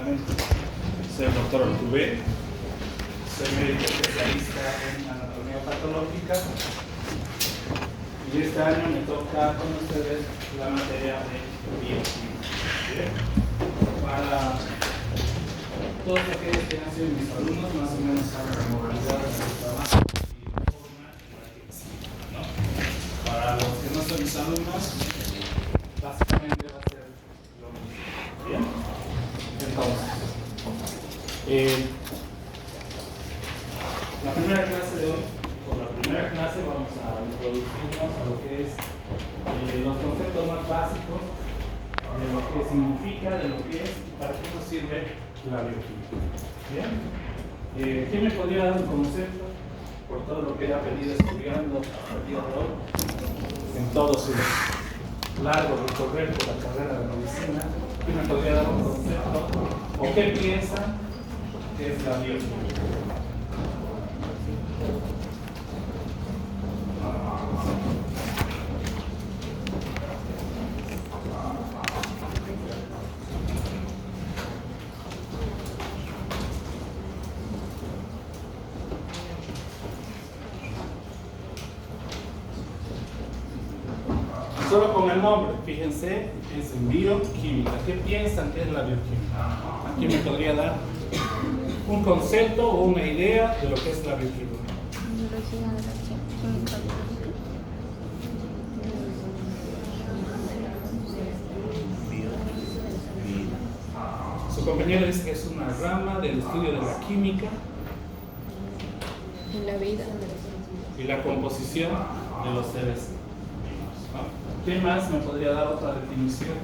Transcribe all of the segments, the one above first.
nuevamente. Soy el doctor Altuve, soy médico especialista en anatomía patológica y este año me toca con ustedes la materia de bioquímica. Para todos aquellos que han sido mis alumnos, más o menos saben la modalidad del trabajo y la forma en la que se explica, ¿no? Para los que no son mis alumnos, básicamente va a ser lo mismo. ¿Bien? Entonces, la primera clase de hoy, por la primera clase vamos a introducirnos a lo que es los conceptos más básicos de lo que significa, de lo que es y para qué nos sirve la bioquímica. ¿Bien? ¿Quién me podría dar un concepto por todo lo que he venido estudiando hasta el día de hoy en todo su largo recorrer por la carrera de medicina? ¿Quién me podría dar un concepto o qué piensan que es la bioquímica? Solo con el nombre, fíjense, es bioquímica. ¿Qué piensan que es la bioquímica? ¿Quién me podría dar un concepto o una idea de lo que es la bioquímica? Biología de la química biológica. Su compañero dice que es una rama del estudio de la química En la vida. y la composición de los seres. ¿Quién más me podría dar otra definición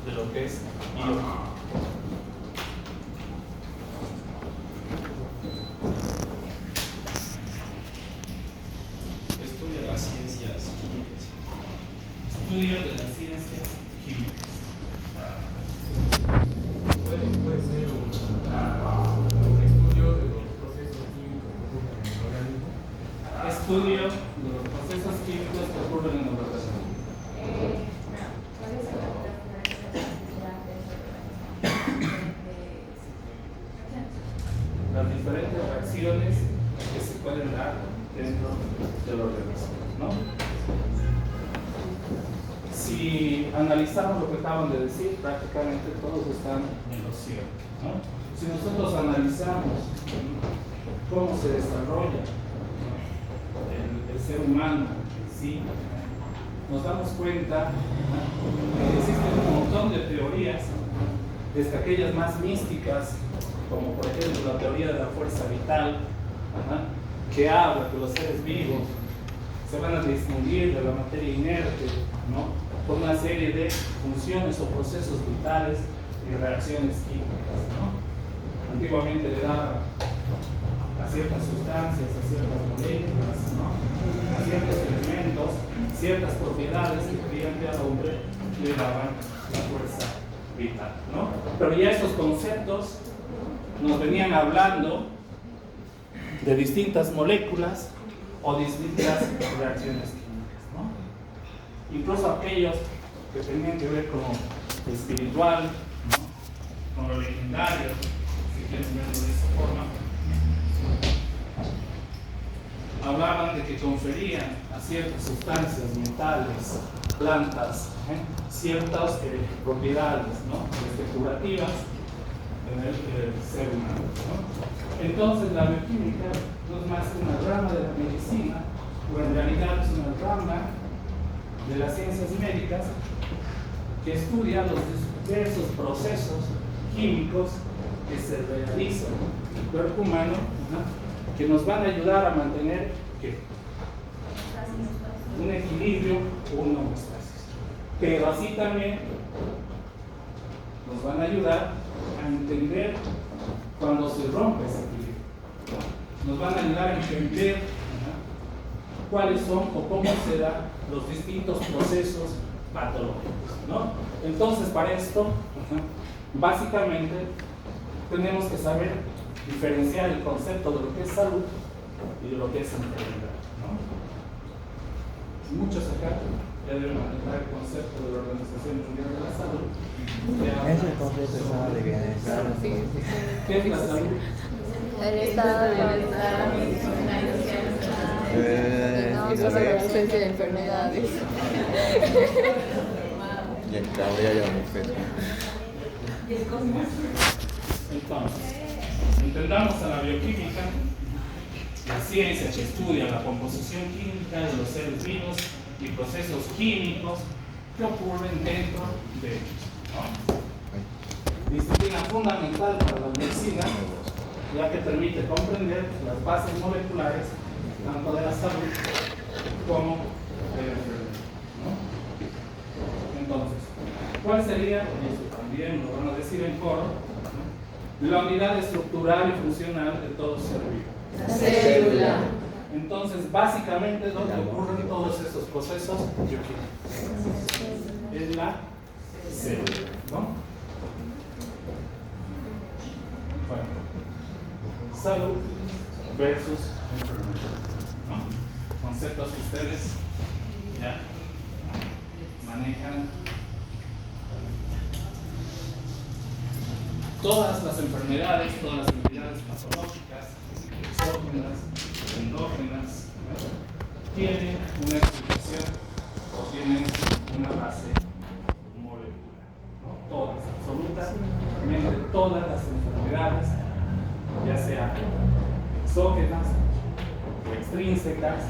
de lo que es bioquímica? Estudia las ciencias químicas. Estudio de las ciencias químicas. Puede ser un estudio de los procesos químicos que ocurren en el organismo. Estudio de los procesos químicos que ocurren en el organismo. Las diferentes reacciones que se pueden dar dentro del organismo, ¿no? Si analizamos lo que acaban de decir, prácticamente todos están en lo cierto, ¿no? Si nosotros analizamos cómo se desarrolla el ser humano en sí, nos damos cuenta que existen un montón de teorías, desde aquellas más místicas, como por ejemplo la teoría de la fuerza vital, que habla que los seres vivos se van a distinguir de la materia inerte, ¿no? Por una serie de funciones o procesos vitales y reacciones químicas, ¿no? Antiguamente le daban a ciertas sustancias, a ciertas moléculas, ¿no? A ciertos elementos, ciertas propiedades que creían que al hombre le daban la fuerza vital, ¿no? Pero ya estos conceptos nos venían hablando de distintas moléculas o distintas reacciones químicas, ¿no? Incluso aquellos que tenían que ver con lo espiritual, ¿no? Con lo legendario, si quieren verlo de esa forma, hablaban de que conferían a ciertas sustancias, metales, plantas, ciertas propiedades, ¿no? Curativas en el ser humano, ¿no? Entonces la bioquímica no es más que una rama de la medicina, o en realidad es una rama de las ciencias médicas que estudia los diversos procesos químicos que se realizan en el cuerpo humano, ¿no? Que nos van a ayudar a mantener ¿qué? Un equilibrio o una homeostasis. Pero así también nos van a ayudar a entender cuando se rompe ese equilibrio. Nos van a ayudar a entender cuáles son o cómo se dan los distintos procesos patológicos, ¿no? Entonces, para esto, básicamente, tenemos que saber diferenciar el concepto de lo que es salud y de lo que es enfermedad, ¿no? Muchos acá ya deben manejar el concepto de la Organización Mundial de la Salud. Ese concepto estaba de bienestar. ¿Qué es la salud? El estado de bienestar. No, solo la ausencia de enfermedades. Y el cabo ya lleva un peso. Entonces, entendamos a la bioquímica, la ciencia que estudia la composición química de los seres vivos y procesos químicos que ocurren dentro de ellos, ¿no? Disciplina fundamental para la medicina, ya que permite comprender las bases moleculares tanto de la salud como de la enfermedad, ¿no? Entonces, ¿cuál sería? Eso también lo van a decir en coro, ¿no? La unidad estructural y funcional de todo ser vivo. La célula. Entonces, básicamente, ¿dónde ocurren todos estos procesos bioquímicos? Es la célula, ¿no? Bueno, salud versus enfermedad, ¿no? Conceptos que ustedes ya manejan. Todas las enfermedades, todas las entidades patológicas, exógenas, endógenas, ¿no? Tienen una explicación o tienen una base molecular, ¿no? Todas, absolutamente todas las enfermedades, ya sean exógenas o extrínsecas,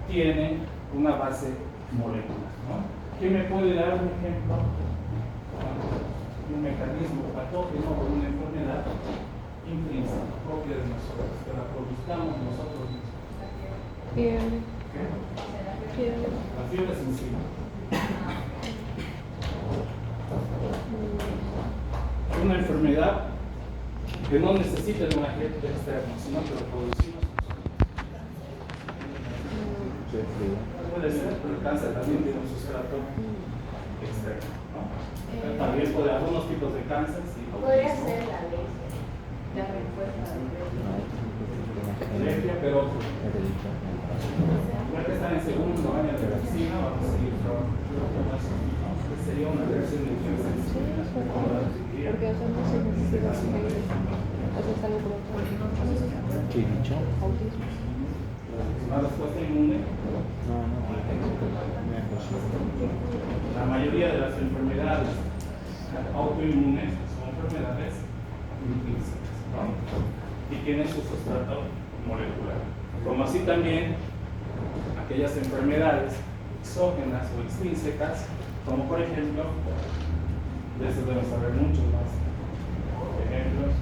tienen una base molecular, ¿no? ¿Quién me puede dar un ejemplo? Un mecanismo patógeno o una enfermedad intrínseca propia de nosotros, que la produzcamos nosotros mismos. Fiebre. ¿Qué? Fiebre. La fiebre sensible. Una enfermedad que no necesita de un agente externo, sino que lo producimos nosotros. Puede ser, pero el cáncer también tiene un sustrato externo, ¿no? También puede haber algunos tipos de cáncer, sí. Podría ser la alergia, la respuesta a la Alergia, pero ya que están en segundo año de medicina, vamos a seguir trabajando. Sería una reacción de infección. Porque eso no se necesita. O sea, es algo como ¿Químico? autismo. ¿Una respuesta inmune? No, La mayoría de las enfermedades autoinmunes son enfermedades intrínsecas, ¿no? Y tienen su sustrato molecular. Como así también aquellas enfermedades exógenas o extrínsecas, como por ejemplo, de eso deben saber muchos más ejemplos.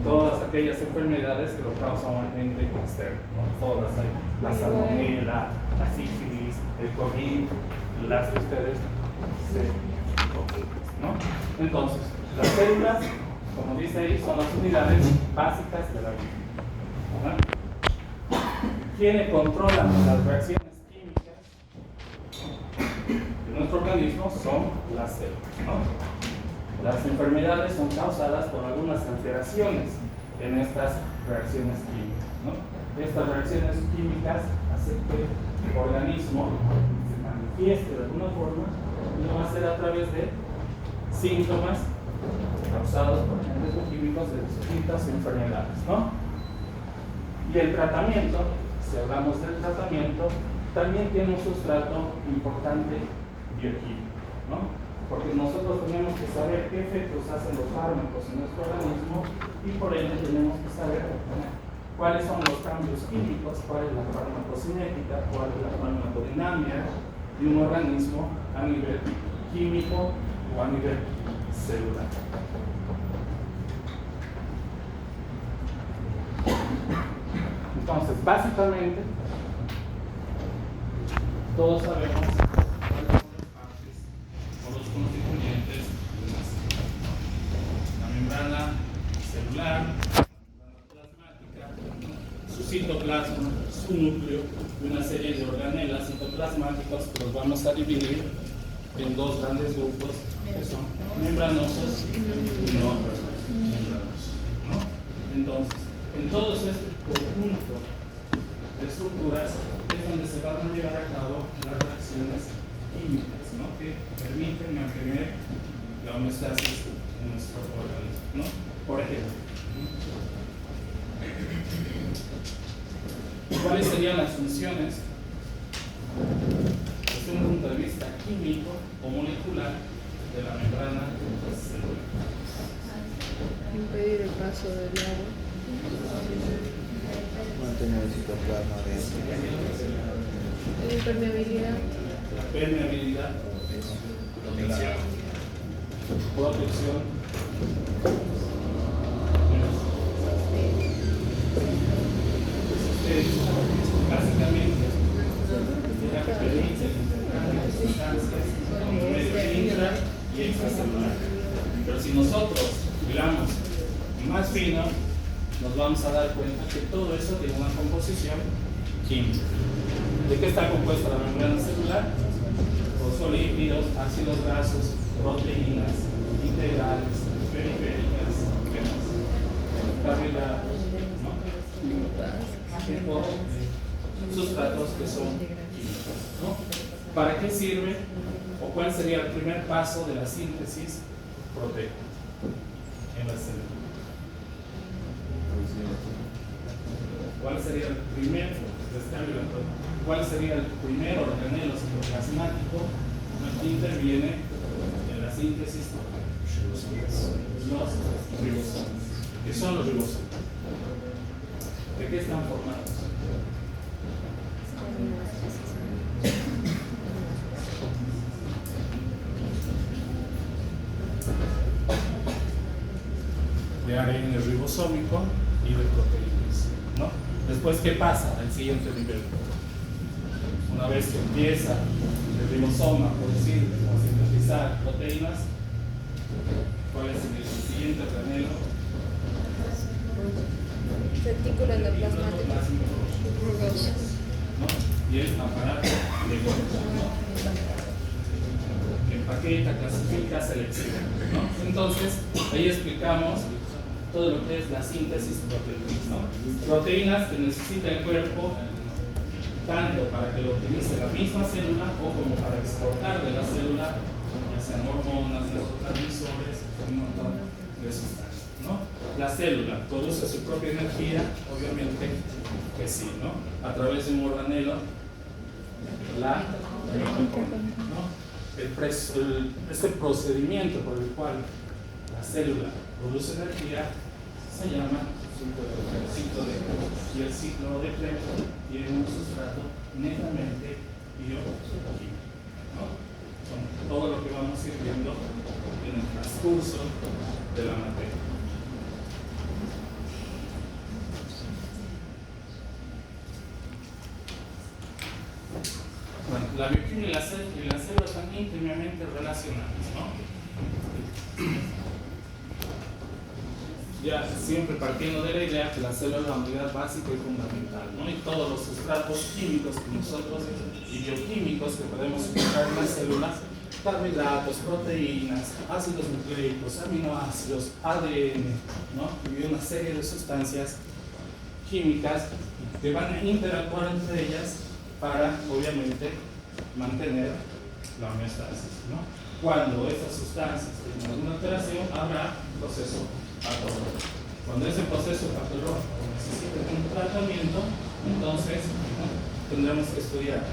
Todas aquellas enfermedades que lo causa un agente externo, ¿no? Todas hay, la salmonela, la sífilis, el COVID, las que ustedes se ocupan, ¿no? Entonces, las células, como dice ahí, son las unidades básicas de la vida, ¿no? ¿Quiénes controlan las reacciones químicas de nuestro organismo? Son las células, ¿no? Las enfermedades son causadas por algunas alteraciones en estas reacciones químicas, ¿no? Estas reacciones químicas hacen que el organismo se manifieste de alguna forma y lo va a hacer a través de síntomas causados por agentes químicos de distintas enfermedades, ¿no? Y el tratamiento, si hablamos del tratamiento, también tiene un sustrato importante bioquímico, ¿no? Porque nosotros tenemos que saber qué efectos hacen los fármacos en nuestro organismo y por ende tenemos que saber cuáles son los cambios químicos, cuál es la farmacocinética, cuál es la farmacodinámica de un organismo a nivel químico o a nivel celular. Entonces, básicamente, todos sabemos los constituyentes de una célula. La membrana celular, la membrana plasmática, su citoplasma, su núcleo y una serie de organelas citoplasmáticos que los vamos a dividir en dos grandes grupos que son membranosos y no membranosos, ¿no? Entonces, en todo este conjunto de estructuras es donde se van a llevar a cabo las reacciones químicas, ¿no? Que permiten mantener la homeostasis en nuestro organismo, ¿no? Por ejemplo, ¿cuáles serían las funciones desde un punto de vista químico o molecular de la membrana celular? Impedir el paso del agua. Mantener el citoplasma dentro. La impermeabilidad. La permeabilidad, protección, básicamente es la que permite el intercambio de sustancias entre intra y extracelular. Pero si nosotros miramos más fino, nos vamos a dar cuenta que todo eso tiene una composición química. ¿De qué está compuesta la membrana celular? Fosfolípidos, ácidos grasos, proteínas, integrales, periféricas, carbohidratos, ¿no? Sustratos que son químicos, ¿no? ¿Para qué sirve o cuál sería el primer paso de la síntesis proteica en la célula? ¿Cuál sería el primer ¿Cuál sería el primer organelo citoplasmático que interviene en la síntesis? Los ribosomas. ¿Qué son los ribosomas? ¿De qué están formados? De ARN ribosómico y de proteínas, ¿no? Después, ¿qué pasa al siguiente nivel? Una vez que empieza el ribosoma, por decir, a sintetizar proteínas, ¿cuál es el siguiente organelo? Retículo endoplasmático. Rugoso. ¿No? Y el aparato de Golgi, ¿no? Que empaqueta, clasifica, selecciona, ¿no? Entonces, ahí explicamos todo lo que es la síntesis proteica, ¿no? Proteínas que necesita el cuerpo tanto para que lo utilice la misma célula o como para exportar de la célula, ya sean hormonas, neurotransmisores, un montón de sustancias, ¿no? La célula produce su propia energía, obviamente que sí, ¿no? A través de un organelo, la mitocondria, ¿no? Este procedimiento por el cual la célula produce energía se llama ciclo de Krebs. Y el ciclo de Krebs tiene un sustrato netamente bioquímico, ¿no? Con todo lo que vamos a ir viendo en el transcurso de la materia. Bueno, la bioquímica y la célula están íntimamente relacionadas, ¿no? Ya siempre partiendo de la idea que la célula es la unidad básica y fundamental, ¿no? Y todos los sustratos químicos que nosotros y bioquímicos que podemos encontrar en la célula, carbohidratos, proteínas, ácidos nucleicos, aminoácidos, ADN, ¿no? Y una serie de sustancias químicas que van a interactuar entre ellas para, obviamente, mantener la homeostasis, ¿no? Cuando estas sustancias tienen alguna alteración, habrá proceso patológico. Cuando ese proceso patológico necesita un tratamiento, entonces, ¿no?, tendremos que estudiar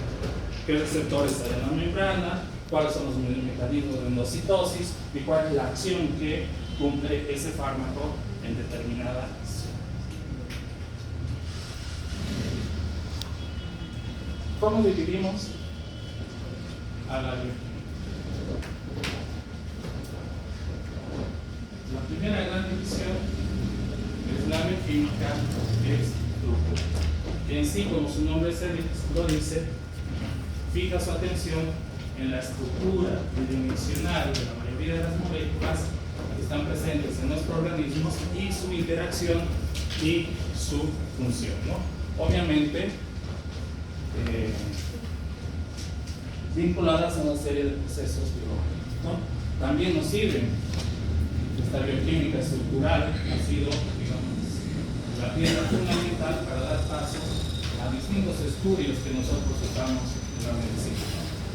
qué receptores hay en la membrana, cuáles son los mecanismos de endocitosis y cuál es la acción que cumple ese fármaco en determinada zona. ¿Cómo dividimos a la bioquímica? La primera gran división es la bioquímica estructural, que en sí, como su nombre lo dice, fija su atención en la estructura tridimensional de la mayoría de las moléculas que están presentes en nuestro organismo y su interacción y su función, ¿no? Obviamente, vinculadas a una serie de procesos biológicos, ¿no? También nos sirven. Esta bioquímica estructural ha sido, digamos, la piedra fundamental para dar paso a distintos estudios que nosotros usamos en la medicina.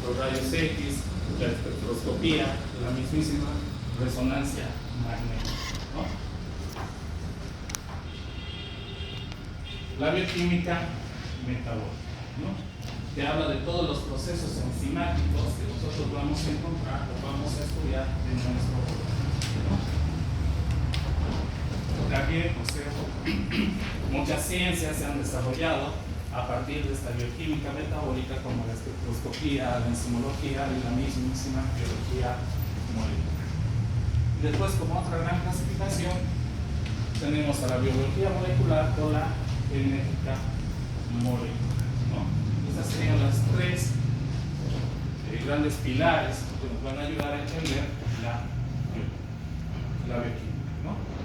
Los rayos X, la espectroscopía, la mismísima resonancia magnética, ¿no? La bioquímica metabólica, ¿no? Que habla de todos los procesos enzimáticos que nosotros vamos a encontrar o vamos a estudiar en nuestro organismo, ¿no? También, muchas ciencias se han desarrollado a partir de esta bioquímica metabólica, como la espectroscopía, la enzimología y la mismísima biología molecular. Después, como otra gran clasificación, tenemos a la biología molecular o la genética molecular, ¿no? Estas serían las tres grandes pilares que nos van a ayudar a entender la bioquímica, ¿no?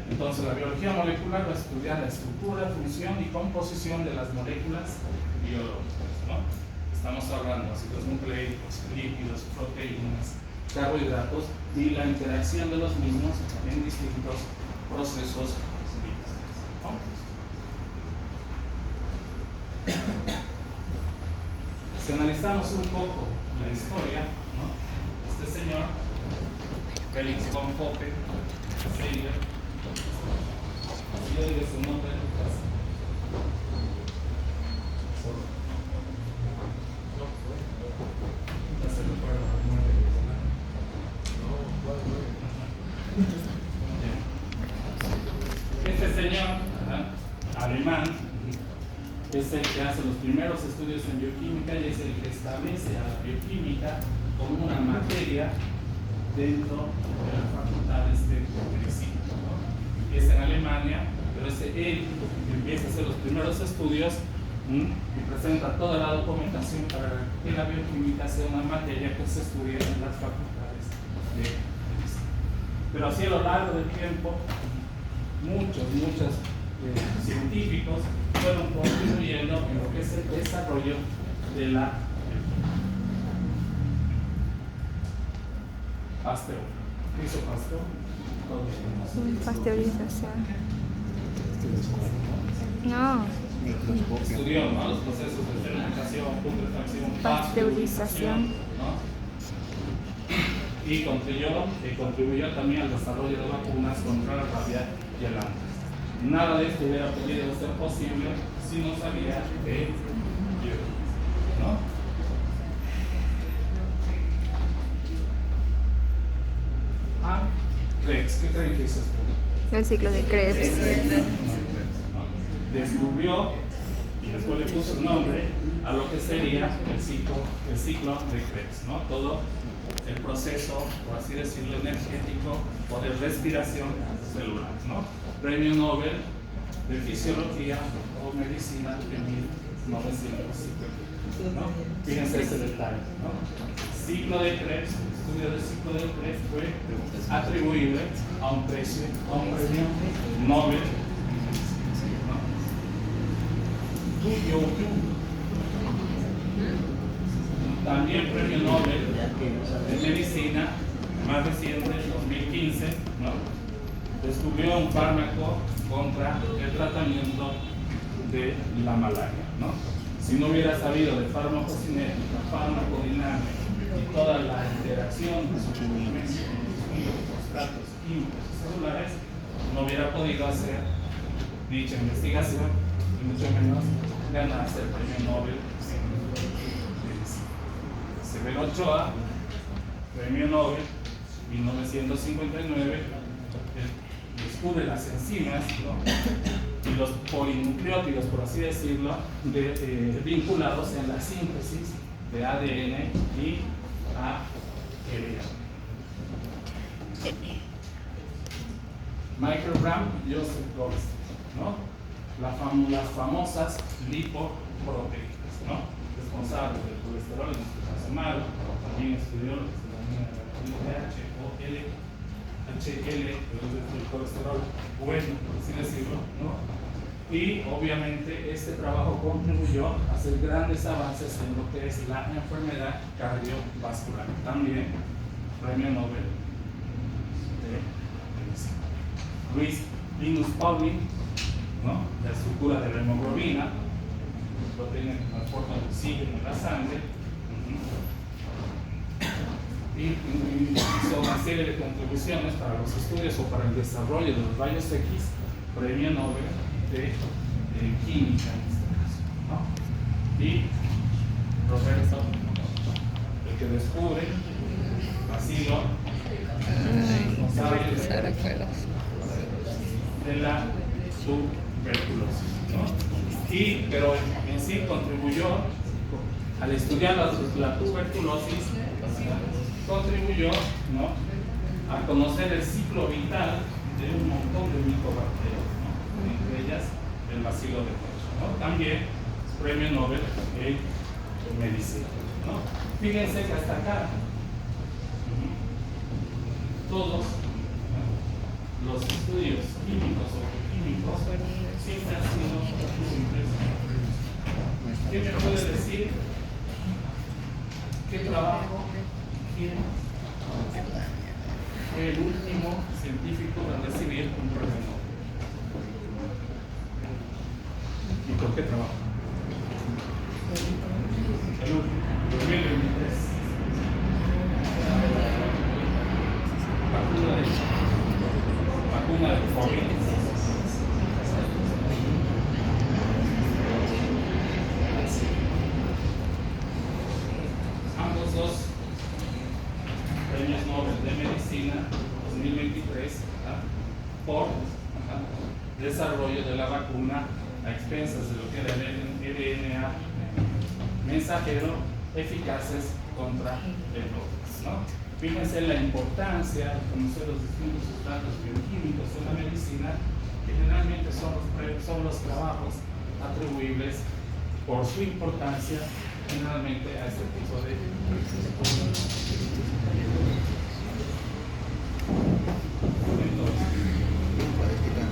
Entonces, la biología molecular va a estudiar la estructura, función y composición de las moléculas biológicas, ¿no? Estamos hablando de ácidos nucleicos, lípidos, proteínas, carbohidratos y la interacción de los mismos en distintos procesos vitales, ¿no? Si analizamos un poco la historia, ¿no? Este señor, Felix von Poppe, Seidel, yo digo su nombre en tu casa. Ya se recuerda el nombre de este señor, alemán, es el que hace los primeros estudios en bioquímica y es el que establece a la bioquímica como una materia dentro de las facultades de medicina, ¿no? Es en Alemania, pero es él que empieza a hacer los primeros estudios y presenta toda la documentación para que la bioquímica sea una materia que se estudie en las facultades de medicina. Pero así a lo largo del tiempo, muchos científicos fueron contribuyendo en lo que es el desarrollo de la Pasteur. ¿Qué hizo Pasteur? Pasteurización. No. Estudió, ¿no?, los procesos de fermentación, putrefacción, Pasteurización, ¿no? Y contribuyó también al desarrollo de vacunas contra la rabia y el hambre. Nada de esto hubiera podido ser posible si no sabía de biología, ¿no? Krebs, ¿qué creen que hizo esto? el ciclo de Krebs. Descubrió y después le puso el nombre a lo que sería el ciclo de Krebs, ¿no? Todo el proceso, por así decirlo, energético o de respiración celular, ¿no? Premio Nobel de Fisiología o Medicina de 1950, ¿no? Fíjense ese detalle, ¿no? Ciclo de Krebs, el estudio del ciclo de Krebs fue atribuible a un premio Nobel, ¿no? También premio Nobel de Medicina, más reciente, 2015, ¿no? Descubrió un fármaco contra el tratamiento de la malaria, ¿no? Si no hubiera sabido de farmacocinética, farmacodinámica y toda la interacción de sus elementos, sustratos químicos y celulares, no hubiera podido hacer dicha investigación y mucho menos ganarse el premio Nobel en medicina. Severo Ochoa, premio Nobel, 1959, descubre las enzimas, ¿no?, y los polinucleótidos, por así decirlo, vinculados en la síntesis de ADN y ARN. Michael Graham y Joseph Goldstein, ¿no? Las famosas lipoproteínas, ¿no?, responsables del colesterol, en este caso malo. También estudió lo que se denomina LDH o HL, el colesterol bueno, por así decirlo, ¿no? Y obviamente este trabajo contribuyó a hacer grandes avances en lo que es la enfermedad cardiovascular. También premio Nobel de Medicina. Luis Linus Pauling, ¿no? La estructura de la hemoglobina, proteína que transporta el oxígeno en la sangre. Y hizo una serie de contribuciones para los estudios o para el desarrollo de los rayos X, premio Nobel de química en este caso, ¿no? Y Roberto, el que descubre, ha sido responsable de la tuberculosis, ¿no? Pero en sí contribuyó, al estudiar la tuberculosis, contribuyó, ¿no?, a conocer el ciclo vital de un montón de micobacterias, ¿no?, entre ellas el bacilo de Koch, ¿no? También premio Nobel en medicina, ¿no? Fíjense que hasta acá todos los estudios químicos o químicos siempre han sido simples. ¿Quién me puede decir qué trabajo fue el último científico en recibir un premio Nobel? ¿Y por qué trabajo? El último, 2023. Vacuna de COVID. Ambos dos premios Nobel de Medicina 2023 por desarrollo de la vacuna a expensas de lo que era el RNA mensajero eficaces contra el COVID, ¿no? Fíjense la importancia de conocer los distintos sustratos bioquímicos en la medicina, que generalmente son los trabajos atribuibles por su importancia generalmente a este tipo de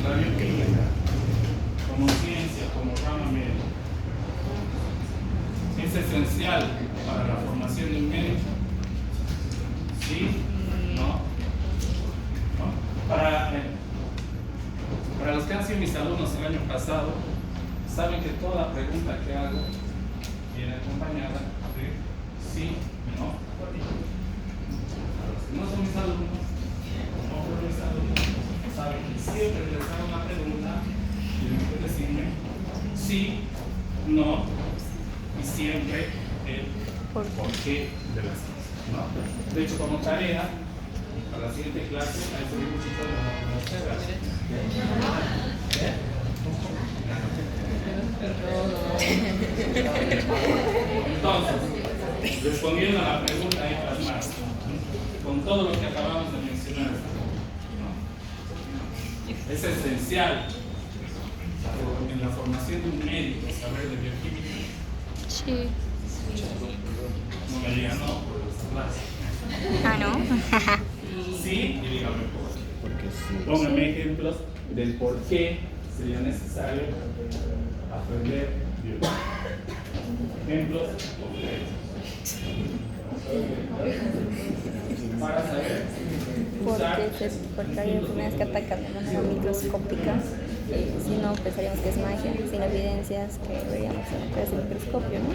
la bioquímica como ciencia, como rama médica, es esencial para la formación de un médico. ¿Sí? ¿No? ¿No? Para los que han sido mis alumnos el año pasado, saben que toda pregunta que hago viene acompañada de sí, no. Para los que no son mis alumnos, no son mis alumnos, saben que siempre que les hago una pregunta, tienen que decirme sí, no, y siempre el porqué de las cosas, ¿no? De hecho, como tarea, para la siguiente clase, hay que un poquito de Entonces, respondiendo a la pregunta ahí plasmada, con todo lo que acabamos de mencionar, ¿no? Es esencial en la formación de un médico saber de bioquímica. Sí. No me digan no, por las clases. Ah, ¿no? Sí, y dígame por qué. Porque sí. Pónganme ejemplos del por qué sería necesario aprender bioquímica. Ejemplos concretos. Para saber usar. Porque hay enfermedades que atacan de manera microscópica. Si no, pensaríamos que es magia, sin evidencias que deberíamos hacer a través del microscopio, ¿no?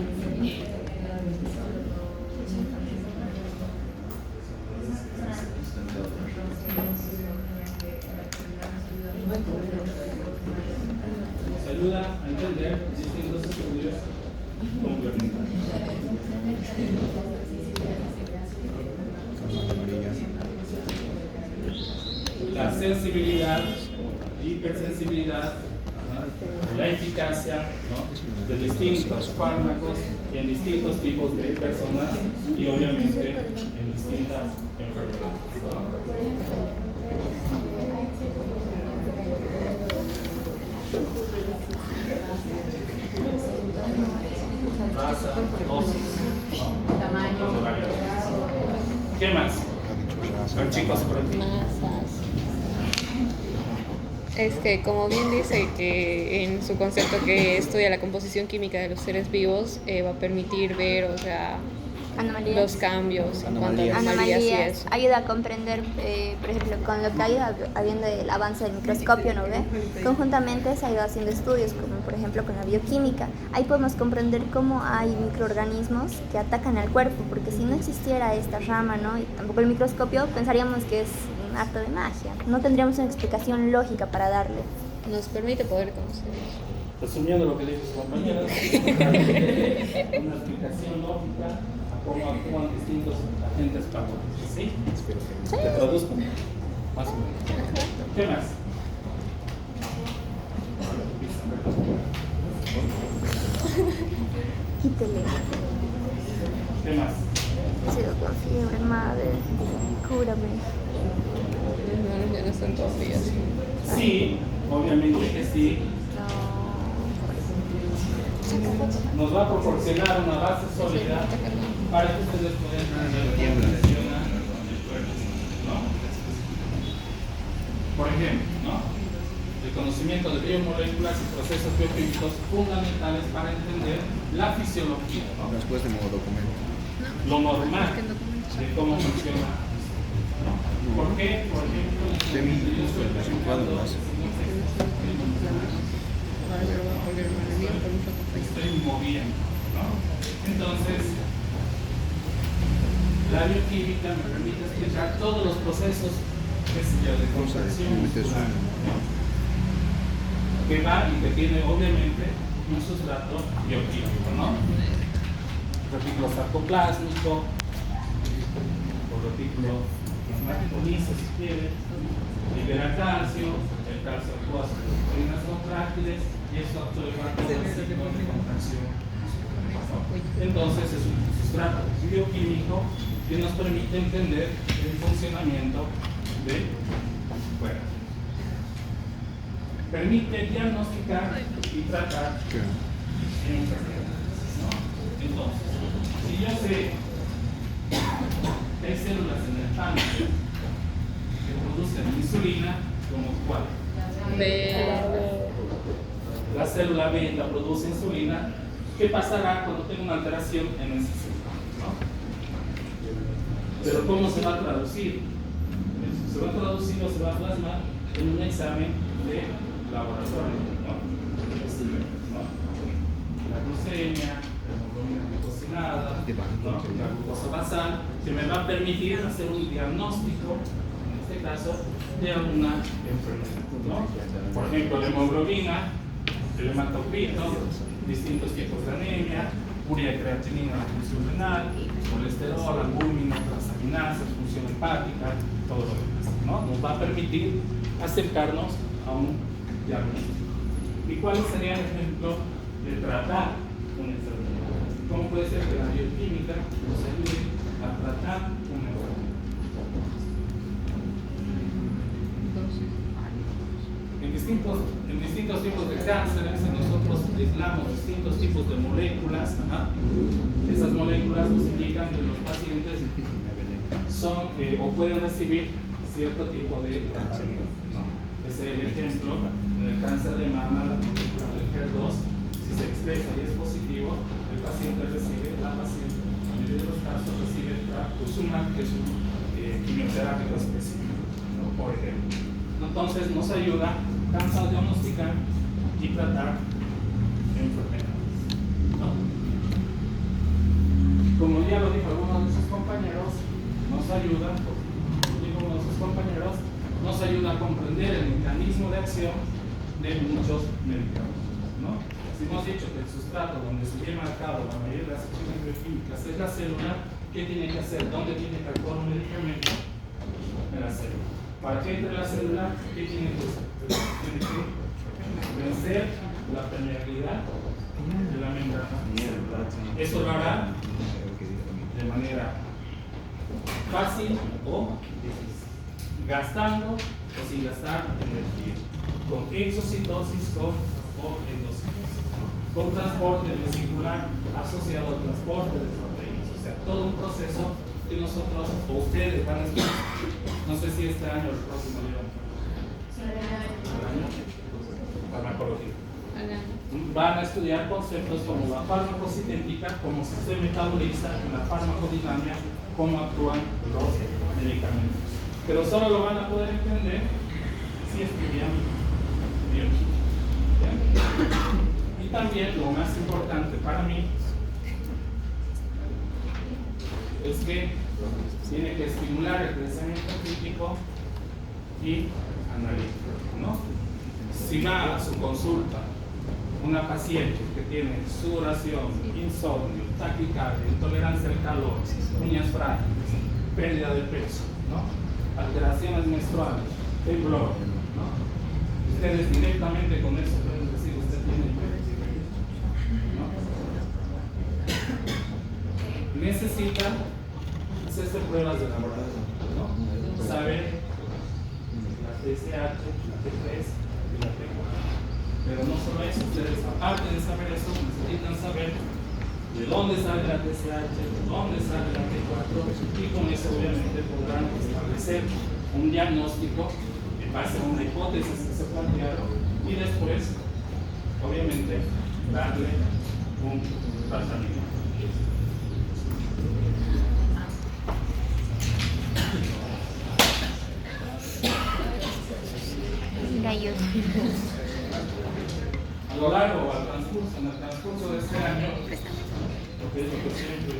Ayuda a entender distintos estudios complementarios. La sensibilidad, hipersensibilidad, la eficacia, ¿no?, de distintos fármacos en distintos tipos de personas y obviamente en distintas enfermedades. Raza, dosis, ¿no?, Tamaño. ¿Qué más? Chicos, por aquí. Es que, como bien dice, que en su concepto que estudia la composición química de los seres vivos, va a permitir ver, o sea, Anomalías. los cambios en cuanto a Anomalías. anomalías y Anomalías eso. ayuda a comprender, por ejemplo, con lo que ha ido habiendo el avance del microscopio, ¿no ve? Conjuntamente se ha ido haciendo estudios, como por ejemplo con la bioquímica. Ahí podemos comprender cómo hay microorganismos que atacan al cuerpo, porque si no existiera esta rama, ¿no? Y tampoco el microscopio, pensaríamos que es un acto de magia. No tendríamos una explicación lógica para darle. Nos permite poder conocer eso. Resumiendo lo que dice sus compañeras, una explicación lógica a cómo actúan distintos agentes patológicos. ¿Sí? ¿Te traduzco? Más o menos. ¿Qué más? Quítele. ¿Qué más? He sido con fiebre, madre. Cúrame. Mis manos ya no están todos días. Sí, obviamente que sí. Nos va a proporcionar una base sólida para que ustedes puedan entender cómo funciona el cuerpo, ¿no? Por ejemplo, ¿no? El conocimiento de biomoléculas y procesos bioquímicos fundamentales para entender la fisiología, ¿no? Después de modo documento. Lo normal de cómo funciona. ¿No? ¿Por qué? Por ejemplo, yo estoy practicando, estoy moviendo, ¿no? Entonces, la bioquímica me permite explicar todos los procesos de contracción muscular, ¿no? Que va y que tiene obviamente un sustrato bioquímico, ¿no? Retículo sarcoplásmico, o retículo plasmático si quiere, libera calcio, el calcio actúa sobre las proteínas contráctiles y esto actúa todo el ciclo de contracción. Entonces es un sustrato bioquímico que nos permite entender el funcionamiento del cuerpo. Permite diagnosticar y tratar enfermedades, ¿no? Entonces, si yo sé que hay células en el páncreas que producen insulina, ¿como cuál? La célula beta produce insulina. ¿Qué pasará cuando tengo una alteración en esa célula? ¿No? Pero ¿cómo se va a traducir? Se va a traducir o se va a plasmar en un examen de laboratorio, ¿no? La glucemia, la hemoglobina glicosilada, ¿no? La glucosa basal, que me va a permitir hacer un diagnóstico, en este caso, de alguna enfermedad, ¿no? Por ejemplo, la hemoglobina, el hematocrito, distintos tipos de anemia, urea y creatinina, la función renal, colesterol, albúmina, transaminasas, función hepática, todo lo demás, ¿no? Nos va a permitir acercarnos a un diagnóstico. ¿Y cuál sería el ejemplo de tratar una enfermedad? ¿Cómo puede ser que la bioquímica nos ayude a tratar una enfermedad? En distintos tipos de cánceres, nosotros aislamos distintos tipos de moléculas. Esas moléculas nos indican que los pacientes son o pueden recibir cierto tipo de tratamiento, ¿no? Ese es el ejemplo en el cáncer de mama, la molécula del HER2, si se expresa y es positivo, el paciente recibe, la paciente, en la mayoría de los casos recibe trastuzumab, que es un quimioterápico específico, ¿no? Por ejemplo. Entonces nos ayuda tanto a diagnosticar y tratar enfermedades, ¿no? Como ya lo dijo algunos de sus compañeros, nos ayuda a comprender el mecanismo de acción de muchos medicamentos, ¿no? Si hemos dicho que el sustrato donde se lleva a cabo la mayoría de las acciones bioquímicas es la célula, ¿qué tiene que hacer? ¿Dónde tiene que actuar un medicamento? En la célula. ¿Para qué entre la célula? ¿Qué tiene que hacer? Tiene que vencer la permeabilidad de la membrana celular. Eso lo hará de manera fácil o difícil, gastando o sin gastar energía, con exocitosis o endocitosis, con transporte vesicular asociado al transporte de proteínas, o sea, todo un proceso que nosotros o ustedes van a estudiar. No sé si este año o el próximo llevan al año farmacología. van a estudiar conceptos como la farmacocinética, cómo se metaboliza, la farmacodinamia, cómo actúan los medicamentos. Pero solo lo van a poder entender si estudian bioquímica. Y también lo más importante para mí es que tiene que estimular el pensamiento crítico y analítico, ¿no? Si va a su consulta una paciente que tiene sudoración, insomnio, taquicardia, intolerancia al calor, uñas frágiles, pérdida de peso, ¿no? Alteraciones menstruales, temblor, ¿no? Ustedes directamente con eso pueden decir, usted tiene hipertiroidismo, ¿no? Necesita hacerse pruebas de laboratorio, ¿no? Saber la TSH, la T3 y la T4. Pero no solo eso, ustedes aparte de saber eso, necesitan saber de dónde sale la TSH, de dónde sale la T4, y con eso obviamente podrán establecer un diagnóstico en base a una hipótesis que se plantearon y después, obviamente, darle un tratamiento. Gallos. A lo largo, en el transcurso de este año, porque es lo que siempre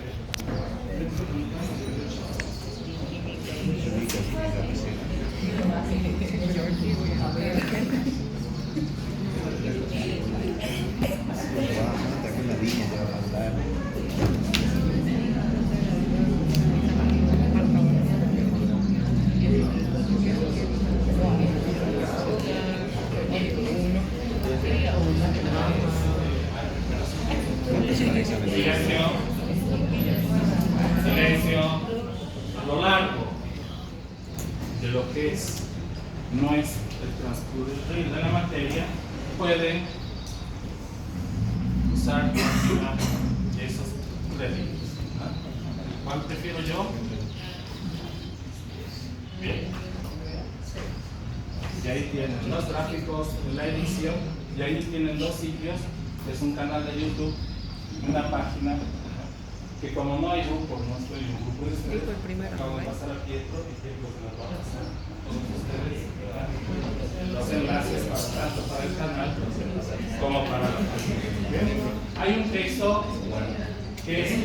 silencio, a lo largo de lo que es no es el transcurrir de la materia, pueden usar cualquiera de esos créditos. ¿Cuál prefiero yo? Bien. Y ahí tienen los gráficos de la edición, y ahí tienen dos sitios, es un canal de YouTube, una página, que como no hay grupo, no estoy en un grupo de ustedes, acabo de pasar a Pietro y Pietro se las va a pasar a todos ustedes, ¿verdad? Los enlaces tanto para el canal como para la página. ¿Bien? Hay un texto que es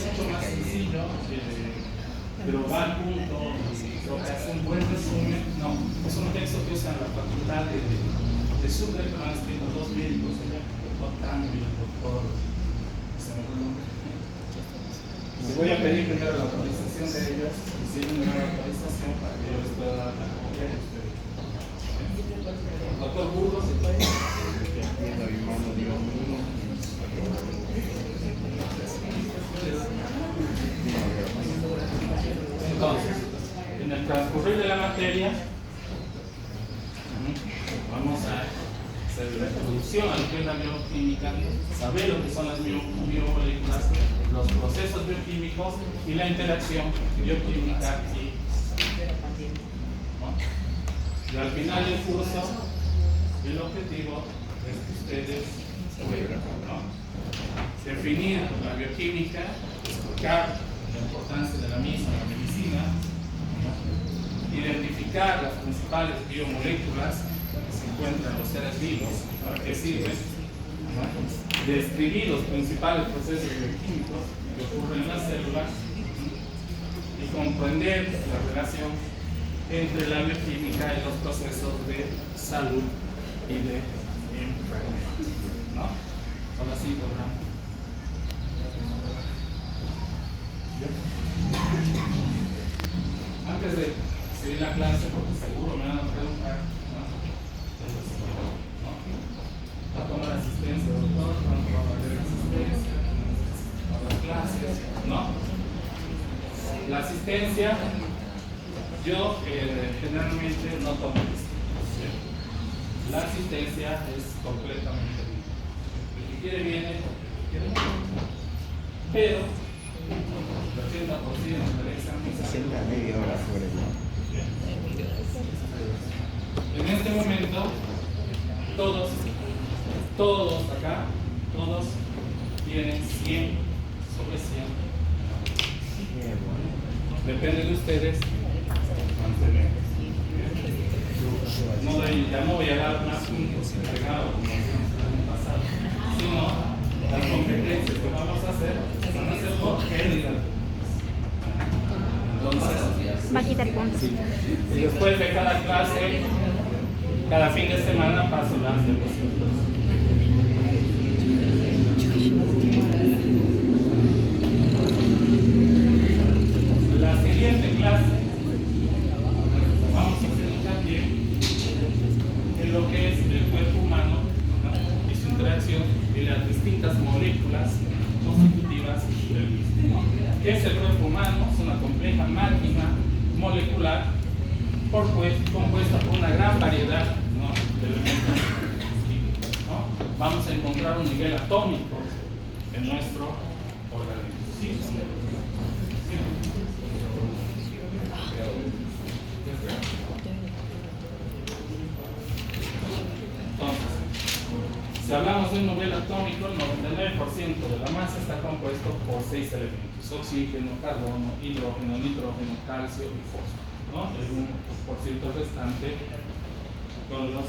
mucho más sencillo, pero va al punto, creo que hace un buen resumen. No, es un texto que usan la facultad de Sucre, que lo han escrito dos médicos, el doctor Cambio y el doctor. Les voy a pedir primero la autorización de ellos, y si hay una autorización para que yo les pueda dar la copia de ustedes. Doctor Burgos, entonces, en el transcurrir de la materia, vamos a hacer la introducción a lo que es la bioquímica, saber lo que son las biomoléculas, los procesos bioquímicos y la interacción bioquímica y al final del curso, el objetivo es que ustedes puedan, ¿no?, definir la bioquímica, explicar la importancia de la misma en la medicina, ¿no?, identificar las principales biomoléculas que se encuentran en los seres vivos, para qué sirven, ¿no?, describir los principales procesos bioquímicos que ocurren en las células y comprender la relación entre la bioquímica y los procesos de salud y de enfermedad, ¿no? Solo así podrán. Antes de seguir la clase, porque seguro me van a preguntar, ¿no?, va a tomar asistencia, doctor, cuánto va a valer la asistencia a las clases, ¿no? La asistencia, yo generalmente no tomo asistencia. La asistencia es completamente libre. El que quiere viene, el que quiere no. Pero el 80% del examen Siempre a media hora sobre el. en este momento tienen 100 sobre 100. Depende de ustedes mantener. No, ya no voy a dar más puntos entregado como hicimos el año pasado, sino las competencias que vamos a hacer van a ser por general. Entonces, Va a quitar puntos. y después de cada clase, cada fin de semana paso las diapositivas. La siguiente clase vamos a hacer hincapié en lo que es el cuerpo humano, ¿no? Y su interacción y las distintas moléculas constitutivas del mismo. ¿Qué es el cuerpo humano? Es una compleja máquina molecular compuesta por una gran variedad, ¿no?, de elementos químicos, ¿no? Vamos a encontrar un nivel atómico en nuestro organismo. ¿Sí? Entonces, si hablamos de un nivel atómico, el 99% de la masa está compuesto por 6 elementos: oxígeno, carbono, hidrógeno, nitrógeno, calcio y fósforo, ¿no? El 1% restante con los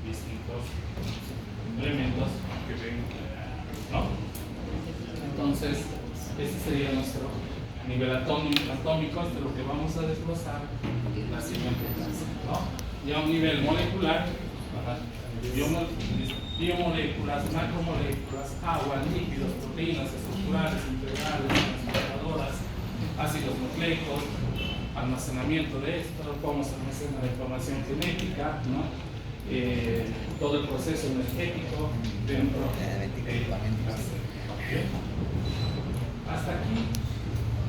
distintos elementos que ven, ¿no? Entonces, ese sería nuestro nivel atómico, de lo que vamos a desglosar en la siguiente clase, ¿no? Ya a un nivel molecular, biomoléculas, macromoléculas, agua, lípidos, proteínas estructurales, integrales, transportadoras, ácidos nucleicos, almacenamiento de esto, cómo se almacena la información genética, ¿no? Todo el proceso energético dentro de la clase. ¿Okay? Hasta aquí,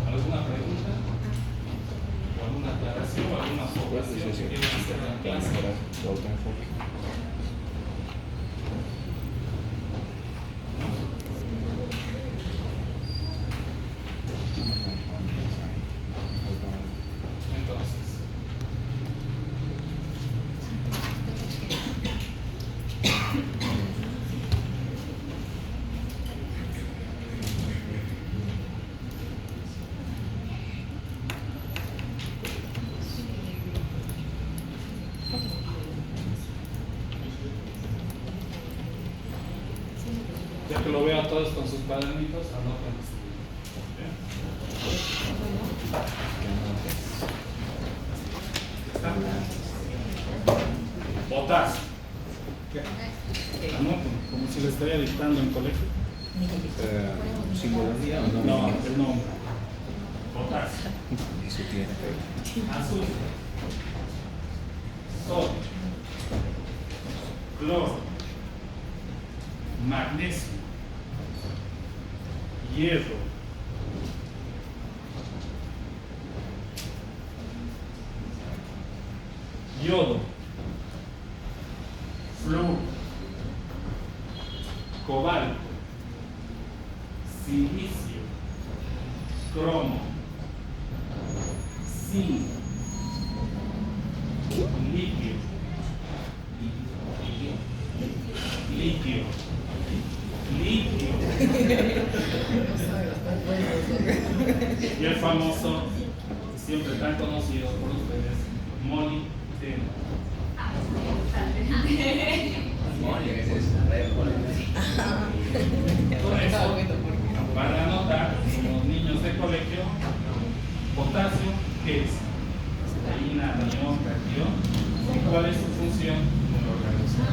¿alguna pregunta? ¿O alguna aclaración? ¿O alguna observación que quieran hacer en la clase? Entonces, ya que lo veo a todos con sus cuadernitos, anoten. Potasio. Anoten, como si le estaría dictando en colegio. ¿Singularidad o no? No, el nombre. Potasio. Eso tiene que Azufre. Sodio. Cloro. Magnesio. Hierro. Yodo. Flúor. Cobalto. Silicio. Cromo. Zinc. Litio. Litio. Y el famoso, siempre tan conocido por ustedes, molibdeno. Con eso van a anotar, como niños de colegio, potasio, ¿qué es? Proteína, anión, cation, y cuál es su función en el organismo.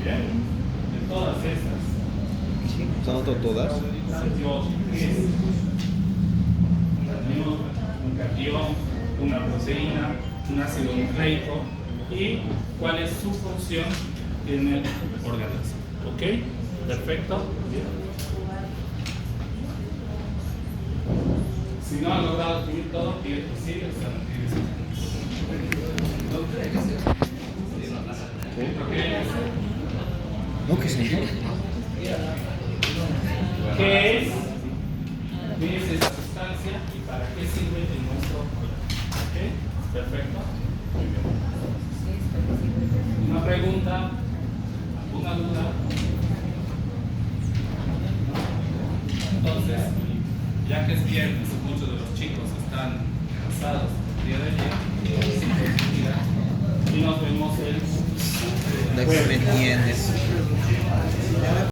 Bien, de todas estas. ¿Son todas? ¿Qué es? Un anión, un cation, una proteína, un ácido nucleico, y cuál es su función en el organismo. ¿Ok? Perfecto. Bien. Si no han logrado escribir todo, pide que siga. No, que señor. ¿Qué es? ¿Qué es esa sustancia y para qué sirve en nuestro organismo? ¿Ok? Perfecto. Muy bien. Una pregunta, alguna duda. Entonces, ya que es viernes, muchos de los chicos están cansados el día de ayer, sin posibilidad, y nos vemos el No me entiendes.